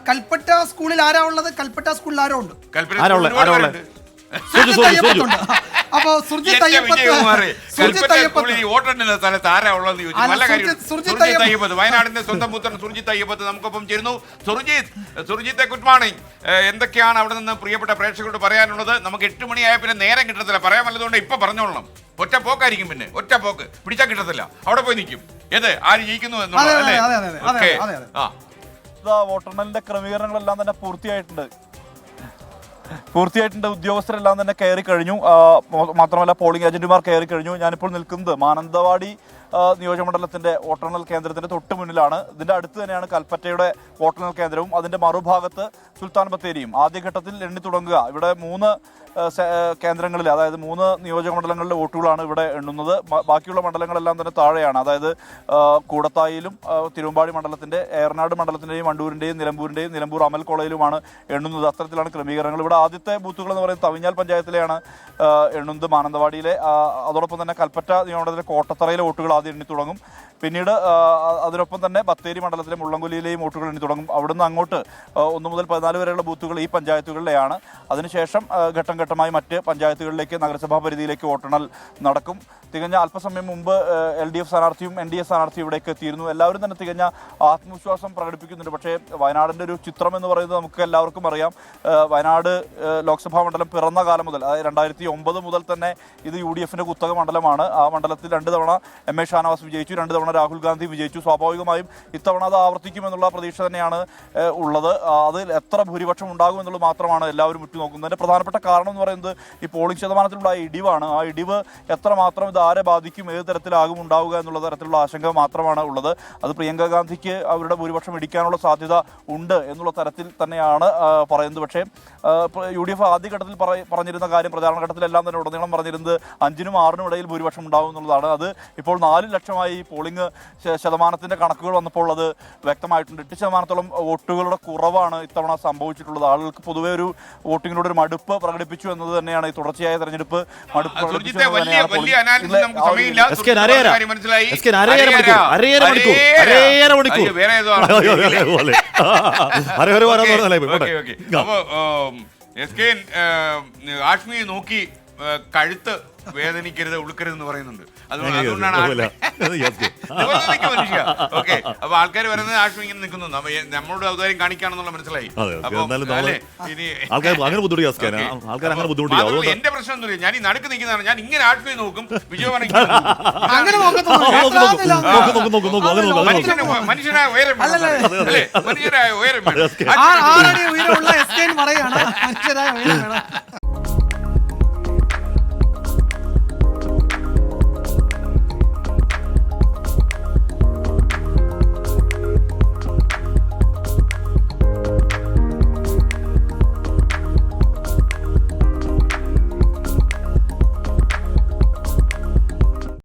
കൽപ്പറ്റ സ്കൂളിൽ ആരാ ഉള്ളത്? കൽപ്പറ്റ സ്കൂളിൽ ആരോ ഉണ്ട്. അപ്പൊ സുർജിത് വയനാടിന്റെ സ്വന്തം പുത്രൻ സുർജിത് അയ്യപ്പത്ത് നമുക്കൊപ്പം ചേരുന്നു. സുർജിത്തെ ഗുഡ് മോർണിംഗ്. എന്തൊക്കെയാണ് അവിടെ നിന്ന് പ്രിയപ്പെട്ട പ്രേക്ഷകരോട് പറയാനുള്ളത്? നമുക്ക് 8 മണിയായ പിന്നെ നേരം കിട്ടത്തില്ല, പറയാൻ വല്ലതുകൊണ്ട് ഇപ്പൊ പറഞ്ഞോളണം. ഒറ്റ പോക്കായിരിക്കും, പിന്നെ ഒറ്റ പോക്ക് പിടിച്ചാൽ കിട്ടത്തില്ല, അവിടെ പോയി നിൽക്കും. ഏത് ആര് ജയിക്കുന്നു എന്നുള്ളത്. വോട്ടെണ്ണലിന്റെ ക്രമീകരണങ്ങളെല്ലാം തന്നെ പൂർത്തിയായിട്ടുണ്ട്. ഉദ്യോഗസ്ഥരെല്ലാം തന്നെ കയറി കഴിഞ്ഞു. മാത്രമല്ല പോളിംഗ് ഏജന്റുമാർ കയറി കഴിഞ്ഞു. ഞാനിപ്പോൾ നിൽക്കുന്നത് മാനന്തവാടി നിയോജകമണ്ഡലത്തിന്റെ വോട്ടെണ്ണൽ കേന്ദ്രത്തിന്റെ തൊട്ട് മുന്നിലാണ്. ഇതിന്റെ അടുത്ത് തന്നെയാണ് കൽപ്പറ്റയുടെ വോട്ടെണ്ണൽ കേന്ദ്രവും അതിന്റെ മറുഭാഗത്ത് സുൽത്താൻ ബത്തേരിയും. ആദ്യഘട്ടത്തിൽ എണ്ണി തുടങ്ങുക. ഇവിടെ 3 കേന്ദ്രങ്ങളിൽ, അതായത് 3 നിയോജകമണ്ഡലങ്ങളിലെ വോട്ടുകളാണ് ഇവിടെ എണ്ണുന്നത്. ബാക്കിയുള്ള മണ്ഡലങ്ങളെല്ലാം തന്നെ താഴെയാണ്. അതായത് കൂടത്തായിലും തിരുവമ്പാടി മണ്ഡലത്തിന്റെ, ഏറനാട് മണ്ഡലത്തിന്റെയും വണ്ടൂരിന്റെയും നിലമ്പൂരിന്റെയും നിലമ്പൂർ അമൽ കോളേജിലുമാണ് എണ്ണുന്നത്. അത്തരത്തിലാണ് ക്രമീകരണങ്ങൾ. ഇവിടെ ആദ്യത്തെ ബൂത്തുകൾ എന്ന് പറയുന്നത് തവിഞ്ഞാൽ പഞ്ചായത്തിലെയാണ് എണ്ണുന്നത്, മാനന്തവാടിയിലെ. അതോടൊപ്പം തന്നെ കൽപ്പറ്റ നിയോജകമണ്ഡലത്തിലെ കോട്ടത്തറയിലെ വോട്ടുകൾ ആദ്യം എണ്ണി തുടങ്ങും. പിന്നീട് അതിനൊപ്പം തന്നെ ബത്തേരി മണ്ഡലത്തിലെ മുള്ളംകൊല്ലിയിലെയും വോട്ടുകൾ എണ്ണി തുടങ്ങും. അവിടുന്ന് അങ്ങോട്ട് 1 മുതൽ 14 വരെയുള്ള ബൂത്തുകൾ ഈ പഞ്ചായത്തുകളിലെയാണ്. അതിനുശേഷം ഘട്ടം ഘട്ടമായി മറ്റ് പഞ്ചായത്തുകളിലേക്ക്, നഗരസഭാ പരിധിയിലേക്ക് വോട്ടെണ്ണൽ നടക്കും. തികഞ്ഞ അല്പസമയം മുമ്പ് LDF സ്ഥാനാർത്ഥിയും NDA സ്ഥാനാർത്ഥിയും ഇവിടേക്ക് എത്തിയിരുന്നു. എല്ലാവരും തന്നെ തികഞ്ഞ ആത്മവിശ്വാസം പ്രകടിപ്പിക്കുന്നുണ്ട്. പക്ഷേ വയനാടിൻ്റെ ഒരു ചിത്രം എന്ന് പറയുന്നത് നമുക്ക് എല്ലാവർക്കും അറിയാം. വയനാട് ലോക്സഭാ മണ്ഡലം പിറന്ന കാലം മുതൽ, അതായത് 2009 മുതൽ തന്നെ ഇത് UDFന്റെ കുത്തക മണ്ഡലമാണ്. ആ മണ്ഡലത്തിൽ 2 തവണ MA ഷാനവാസ് വിജയിച്ചു, 2 തവണ രാഹുൽ ഗാന്ധി വിജയിച്ചു. സ്വാഭാവികമായും ഇത്തവണ അത് ആവർത്തിക്കുമെന്നുള്ള പ്രതീക്ഷ തന്നെയാണ് ഉള്ളത്. അതിൽ എത്ര ഭൂരിപക്ഷം ഉണ്ടാകുമെന്നുള്ളത് മാത്രമാണ് എല്ലാവരും ഉറ്റുനോക്കുന്നത്. അതിൻ്റെ പ്രധാനപ്പെട്ട കാരണം എന്ന് പറയുന്നത് ഈ പോളിംഗ് ശതമാനത്തിലുള്ള ഇടിവാണ്. ആ ഇടിവ് എത്രമാത്രം ഇത് ആരെ ബാധിക്കും, ഏത് തരത്തിലാകും ഉണ്ടാവുക എന്നുള്ള തരത്തിലുള്ള ആശങ്ക മാത്രമാണ് ഉള്ളത്. അത് പ്രിയങ്ക ഗാന്ധിക്ക് അവരുടെ ഭൂരിപക്ഷം ഇടിക്കാനുള്ള സാധ്യത ഉണ്ട് എന്നുള്ള തരത്തിൽ തന്നെയാണ് പറയുന്നത്. പക്ഷേ UDF ആദ്യഘട്ടത്തിൽ പറഞ്ഞിരുന്ന കാര്യം, പ്രചാരണ ഘട്ടത്തിലെല്ലാം തന്നെ ഉടനീളം പറഞ്ഞിരുന്നത് 5-നും 6-നും ഇടയിൽ ഭൂരിപക്ഷം ഉണ്ടാകും എന്നുള്ളതാണ്. അത് ഇപ്പോൾ 4 ലക്ഷമായി പോളിംഗ് ശതമാനത്തിൻ്റെ കണക്കുകൾ വന്നപ്പോൾ അത് വ്യക്തമായിട്ടുണ്ട്. 8% വോട്ടുകളുടെ കുറവാണ് ഇത്തവണ സംഭവിച്ചിട്ടുള്ളത്. ആളുകൾക്ക് പൊതുവെ ഒരു വോട്ടിങ്ങിനോട് ഒരു മടുപ്പ് പ്രകടിപ്പിച്ചു എന്നത് തന്നെയാണ് ഈ തുടർച്ചയായ തെരഞ്ഞെടുപ്പ് മടുപ്പ് പ്രകടിപ്പിച്ചു. ആഷ്മിയെ നോക്കി കഴുത്ത് വേദനിക്കരുത്, ഉളുക്കരുതെന്ന് പറയുന്നുണ്ട്. അതുകൊണ്ടാണ് മനുഷ്യ. ഓക്കെ, അപ്പൊ ആൾക്കാർ വരുന്നത് ആഷ്മി ഇങ്ങനെ നിൽക്കുന്നു, നമ്മളോട് ഔദാര്യം കാണിക്കാണെന്നുള്ള മനസ്സിലായി. എന്റെ പ്രശ്നം ഒന്നുമില്ല, ഞാൻ ഈ നടുക്ക് നിൽക്കുന്നതാണ്. ഞാൻ ഇങ്ങനെ ആഷ്മിയെ നോക്കും, വിജയവാണി മനുഷ്യനായ ഉയരം, മനുഷ്യനായ ഉയരം.